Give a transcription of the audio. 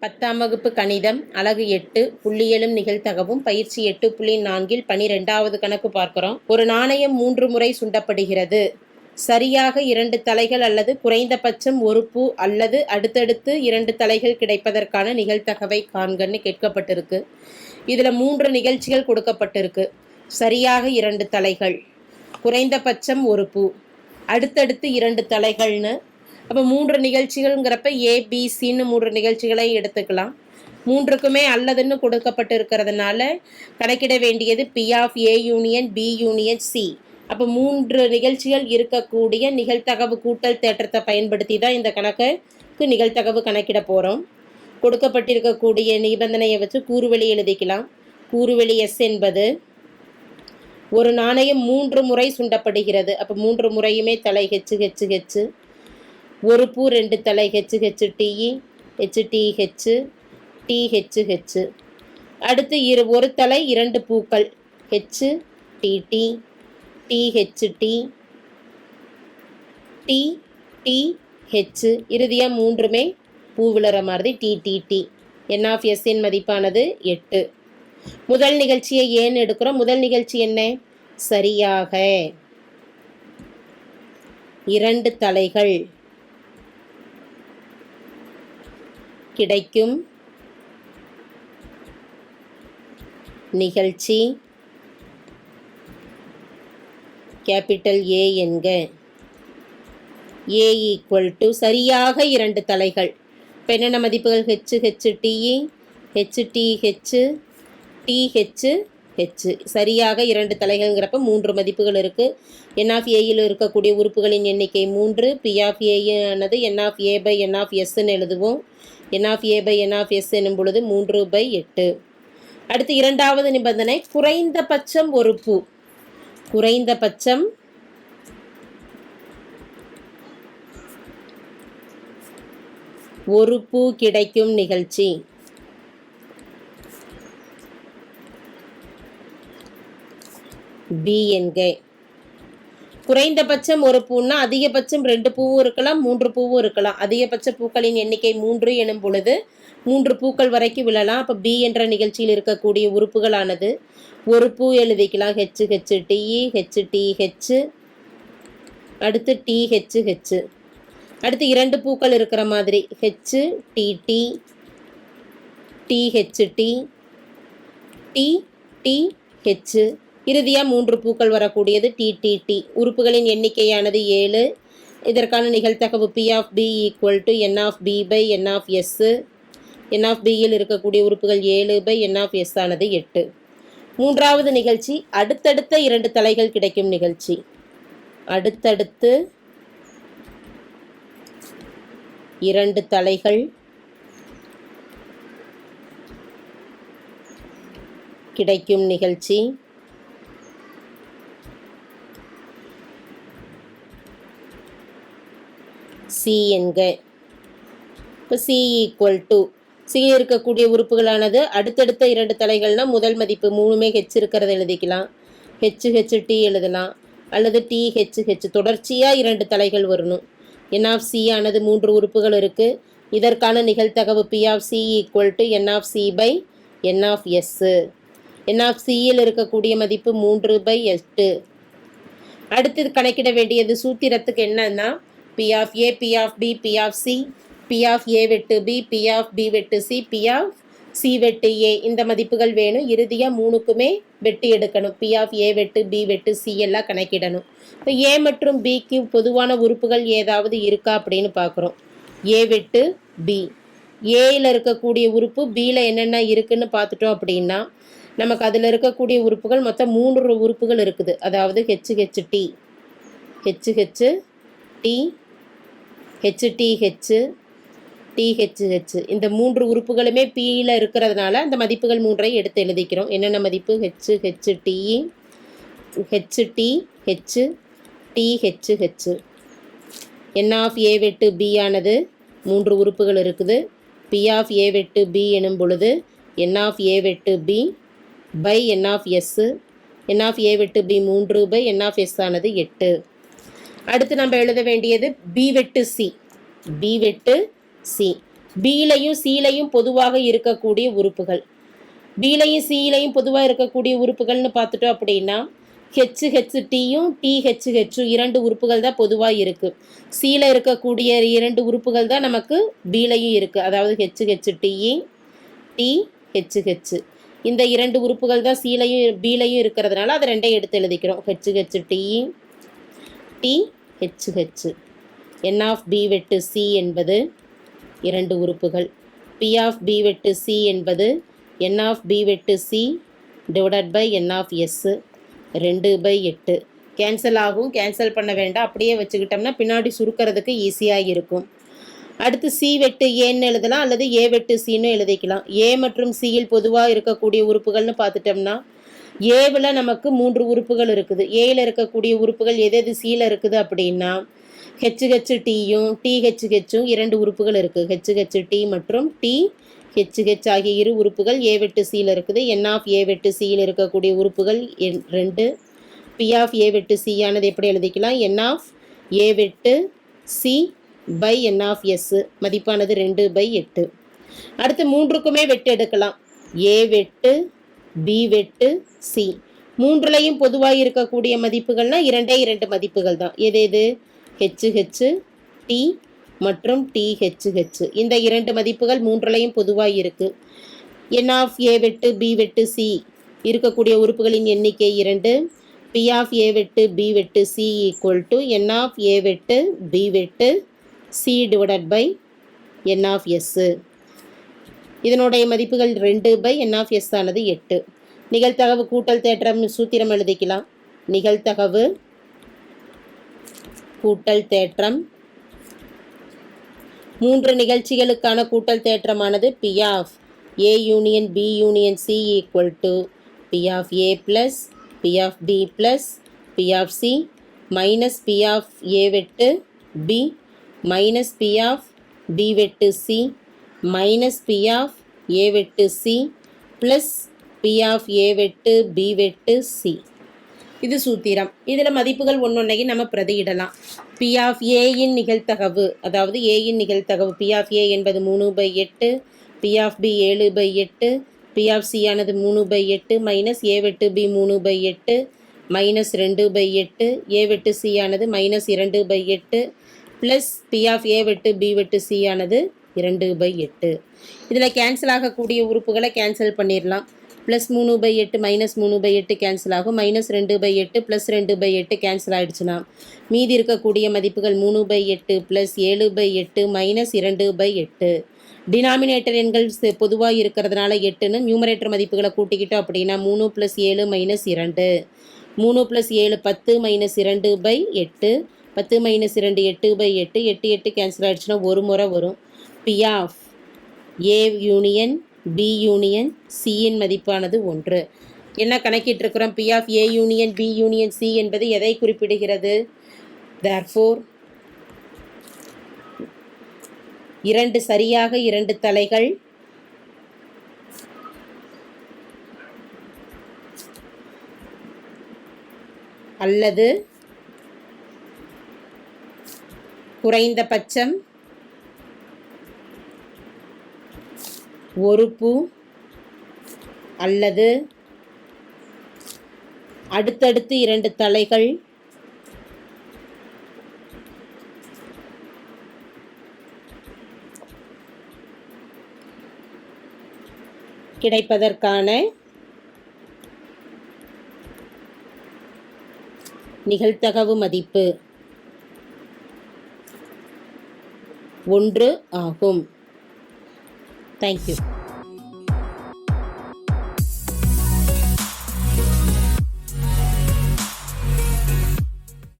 10ஆம் வகுப்பு கணிதம் அலகு 8 புள்ளியியலும் நிகழ்தகவும் பயிற்சி 8.4 12வது கணக்கு பார்க்கிறோம். ஒரு நாணயம் 3 முறை சுண்டப்படுகிறது. சரியாக 2 தலைகள் அல்லது குறைந்தபட்சம் ஒரு பூ அல்லது அடுத்தடுத்து 2 தலைகள் கிடைப்பதற்கான நிகழ்தகவை காண்கன்னு கேட்கப்பட்டிருக்கு. இதில் 3 நிகழ்ச்சிகள் கொடுக்கப்பட்டிருக்கு. சரியாக 2 தலைகள், குறைந்தபட்சம் ஒரு பூ, அடுத்தடுத்து 2 தலைகள்னு. அப்போ 3 நிகழ்ச்சிகள்ங்கிறப்ப ஏபிசின்னு 3 நிகழ்ச்சிகளை எடுத்துக்கலாம். 3க்குமே அல்லதுன்னு கொடுக்கப்பட்டு இருக்கிறதுனால கணக்கிட வேண்டியது P of A union B union C. அப்போ 3 நிகழ்ச்சிகள் இருக்கக்கூடிய நிகழ்தகவு கூட்டல் தேற்றத்தை பயன்படுத்தி தான் இந்த கணக்குக்கு நிகழ்தகவு கணக்கிட போகிறோம். கொடுக்கப்பட்டிருக்கக்கூடிய நிபந்தனையை வச்சு கூறுவெளி எழுதிக்கலாம். கூறுவெளி எஸ் என்பது ஒரு நாணயம் 3 முறை சுண்டப்படுகிறது. அப்போ 3 முறையுமே தலை ஹெச்சு ஹெச்சு ஹெச்சு, ஒரு பூ 2 தலை H H T H T H T H H. அடுத்து ஒரு தலை 2 பூக்கள் H T T T H T T T H. இறுதியாக 3மே பூ விழுற மாதிரி டிடிடி. என் ஆஃப் எஸ்ஸின் மதிப்பானது 8. முதல் நிகழ்ச்சியை ஏன்னு எடுக்கிறோம். முதல் நிகழ்ச்சி என்ன? சரியாக 2 தலைகள் கிடைக்கும் நிகழ்ச்சி கேபிட்டல் ஏ என்க. ஏ ஈக்குவல் டு சரியாக 2 தலைகள். இப்போ என்னென்ன மதிப்புகள்? ஹெச்சு H T H T H T H ஹெச்சு. சரியாக 2 தலைகள்ங்கிறப்ப 3 மதிப்புகள் இருக்குது. என் ஆஃப் ஏயில் இருக்கக்கூடிய உறுப்புகளின் எண்ணிக்கை 3. பி ஆஃப் ஏ ஆனது N of A by N of எஸ்ன்னு எழுதுவோம். N of A by N of S என்னும் பொழுது 3/8. அடுத்து 2வது நிபந்தனை குறைந்தபட்சம் ஒரு பூ. குறைந்தபட்சம் ஒரு பூ கிடைக்கும் நிகழ்ச்சி பி என்க. குறைந்தபட்சம் ஒரு பூன்னா அதிகபட்சம் 2 பூவும் இருக்கலாம், 3 பூவும் இருக்கலாம். அதிகபட்ச பூக்களின் எண்ணிக்கை 3 எனும் பொழுது 3 பூக்கள் வரைக்கும் விழலாம். அப்போ பி என்ற நிகழ்ச்சியில் இருக்கக்கூடிய உறுப்புகளானது ஒரு பூ எழுதிக்கலாம். ஹெச்சு ஹெச்சு டிஇ ஹெச்சு டி ஹெச்சு, அடுத்து டி ஹெச்சு ஹெச்சு. அடுத்து 2 பூக்கள் இருக்கிற மாதிரி H T T T H T T T H. இறுதியாக 3 பூக்கள் வரக்கூடியது டிடிடி. உறுப்புகளின் எண்ணிக்கையானது 7. இதற்கான நிகழ்தகவு P of B equal to N of B by N of S. N of பியில் இருக்கக்கூடிய உறுப்புகள் 7 பை என் ஆஃப் எஸ் ஆனது 8. 3வது நிகழ்ச்சி அடுத்தடுத்த 2 தலைகள் கிடைக்கும் நிகழ்ச்சி. அடுத்தடுத்து 2 தலைகள் கிடைக்கும் நிகழ்ச்சி சி என்க. இப்போ சி ஈக்குவல் டு சி இருக்கக்கூடிய உறுப்புகளானது அடுத்தடுத்த 2 தலைகள்னால் முதல் மதிப்பு 3மே ஹெச் இருக்கிறத எழுதிக்கலாம். ஹெச்சு ஹெச்சு டி எழுதலாம், அல்லது டி ஹெச்சு ஹெச்சு. தொடர்ச்சியாக 2 தலைகள் வரணும். என் ஆஃப் சி ஆனது 3 உறுப்புகள் இருக்குது. இதற்கான நிகழ்தகவு P of C equal to N of C by N of S. N of சியில் இருக்கக்கூடிய மதிப்பு 3/8. அடுத்து கணக்கிட வேண்டியது சூத்திரத்துக்கு என்னன்னா P of A P of B P of C, P of A வெட்டு பி பி ஆஃப் பி வெட்டு சி பி ஆஃப் சி வெட்டு ஏ. இந்த மதிப்புகள் வேணும். இறுதியாக 3க்குமே வெட்டு எடுக்கணும். பி ஆஃப் ஏ வெட்டு பி வெட்டு சி எல்லாம் கணக்கிடணும். இப்போ ஏ மற்றும் பிக்கு பொதுவான உறுப்புகள் ஏதாவது இருக்கா அப்படின்னு பார்க்குறோம். ஏ வெட்டு பி. ஏயில் இருக்கக்கூடிய உறுப்பு பியில் என்னென்ன இருக்குதுன்னு பார்த்துட்டோம் அப்படின்னா நமக்கு அதில் இருக்கக்கூடிய உறுப்புகள் மொத்தம் 3 உறுப்புகள் இருக்குது. அதாவது ஹெச்சு ஹெச்சு T H ஹெச்சு T H T H T H ஹெச்சு. இந்த 3 உறுப்புகளுமே பியில் இருக்கிறதுனால அந்த மதிப்புகள் 3ஐ எடுத்து எழுதிக்கிறோம். என்னென்ன மதிப்பு? H H T H T H T H H. N of A வெட்டு பி ஆனது 3 உறுப்புகள் இருக்குது. பி ஆஃப் ஏ வெட்டு பி எனும் பொழுது என் ஆஃப் ஏ வெட்டு B by N of S. N of A வெட்டு B 3 by N of S ஆனது 8. அடுத்து நம்ம எழுத வேண்டியது பி வெட்டு சி. பி வெட்டு சி. பிலையும் சிலையும் பொதுவாக இருக்கக்கூடிய உறுப்புகள். பிலையும் சிலையும் பொதுவாக இருக்கக்கூடிய உறுப்புகள்னு பார்த்துட்டோம் அப்படின்னா ஹெச்ஹெச்டியும் டிஹெச்ஹெச்சும் 2 உறுப்புகள் தான் பொதுவாக இருக்குது. சியில் இருக்கக்கூடிய 2 உறுப்புகள் தான் நமக்கு பிலையும் இருக்குது. அதாவது ஹெச்ஹெச்டி டிஹெச்ஹெச் இந்த 2 உறுப்புகள் தான் சிலையும் பிலையும் இருக்கிறதுனால அதை 2ஐயும் எடுத்து எழுதிக்கிறோம். H H T T H H. N of B வெட்டு சி என்பது 2 உறுப்புகள். பி ஆஃப் பி வெட்டு சி என்பது என் ஆஃப் பி வெட்டு C divided by N of S 2/8. Cancel ஆகும், கேன்சல் பண்ண வேண்டாம், அப்படியே வச்சுக்கிட்டோம்னா பின்னாடி சுருக்கிறதுக்கு ஈஸியாக இருக்கும். அடுத்து சி வெட்டு ஏன்னு எழுதலாம் அல்லது ஏ வெட்டு சின்னு எழுதிக்கலாம். ஏ மற்றும் சியில் பொதுவாக இருக்கக்கூடிய உறுப்புகள்னு பார்த்துட்டோம்னா ஏவில் நமக்கு 3 உறுப்புகள் இருக்குது. ஏயில் இருக்கக்கூடிய உறுப்புகள் எது எது சியில் இருக்குது அப்படின்னா ஹெச்ஹெச்டியும் டிஹெச்ஹெச்சும் 2 உறுப்புகள் இருக்குது. ஹெச்ஹெச்டி மற்றும் டிஹெச்ஹெச் ஆகிய 2 உறுப்புகள் ஏ வெட்டு சியில் இருக்குது. என் ஆஃப் ஏ வெட்டு சியில் இருக்கக்கூடிய உறுப்புகள் 2. பி ஆஃப் ஏ வெட்டு சி ஆனது எப்படி எழுதிக்கலாம்? என் ஆஃப் ஏ வெட்டு C by N of S மதிப்பானது 2/8. அடுத்து 3க்குமே வெட்டு எடுக்கலாம். ஏ வெட்டு பி வெட்டு சி 3லையும் பொதுவாக இருக்கக்கூடிய மதிப்புகள்னால் 2 மதிப்புகள் தான். எது எது? ஹெச்ஹெச் டி மற்றும் டிஹெச்ஹெச் இந்த 2 மதிப்புகள் 3லையும் பொதுவாக இருக்குது. என் ஆஃப் ஏ வெட்டு பி வெட்டு சி இருக்கக்கூடிய உறுப்புகளின் எண்ணிக்கை 2. பி ஆஃப் ஏ வெட்டு பி வெட்டு C equal to N of A வெட்டு பி வெட்டு C divided by N of S. இதனுடைய மதிப்புகள் 2/n ஆஃப் எஸ் ஆனது 8. நிகழ்தகவு கூட்டல் தேற்றம் சூத்திரம் எழுதிக்கலாம். நிகழ்தகவு கூட்டல் தேற்றம் 3 நிகழ்ச்சிகளுக்கான கூட்டல் தேற்றமானது P of A union B union C equal to P of A plus P of B plus P of C minus P of A வெட்டு B minus P of B வெட்டு C minus P of A வெட்டு C plus P of A வெட்டு B வெட்டு C. இது சூத்திரம். இதில் மதிப்புகள் ஒன்றொன்றையும் நம்ம பிரதியிடலாம். பி ஆஃப் ஏயின் நிகழ்தகவு, அதாவது ஏயின் நிகழ்தகவு பி ஆஃப் ஏ என்பது 3/8, P of B 7/8, P of C ஆனது 3/8 மைனஸ் ஏ வெட்டு பி 3/8 மைனஸ் 2/8, ஏ வெட்டு சி ஆனது minus 2/8 plus P of A வெட்டு பி வெட்டு சி ஆனது 2/8. இதில் கேன்சல் ஆகக்கூடிய உறுப்புகளை கேன்சல் பண்ணிடலாம். ப்ளஸ் 3/8 மைனஸ் 3/8 கேன்சல் ஆகும். மைனஸ் 2/8 ப்ளஸ் 2/8 கேன்சல் ஆகிடுச்சுன்னா மீதி இருக்கக்கூடிய மதிப்புகள் 3/8 ப்ளஸ் 7/8 மைனஸ் 2/8. டினாமினேட்டர் எண்கள் பொதுவாக இருக்கிறதுனால 8ன்னு நியூமரேட்டர் மதிப்புகளை கூட்டிக்கிட்டோம் அப்படின்னா 3 + 7 - 2. 3 + 7 10 - 2/8. 10 - 2 8/8. 8 8 கேன்சல் ஆகிடுச்சுன்னா ஒரு முறை வரும். P of A union B union சியின் மதிப்பானது 1. என்ன கணக்கிட்டிருக்கிறோம்? P of A union B union C என்பது எதை குறிப்பிடுகிறது? தேர்ஃபோர் 2 சரியாக 2 தலைகள் அல்லது குறைந்தபட்சம் ஒரு பூ அல்லது அடுத்தடுத்து 2 தலைகள் கிடைப்பதற்கான நிகழ்தகவு மதிப்பு 1 ஆகும். Thank you.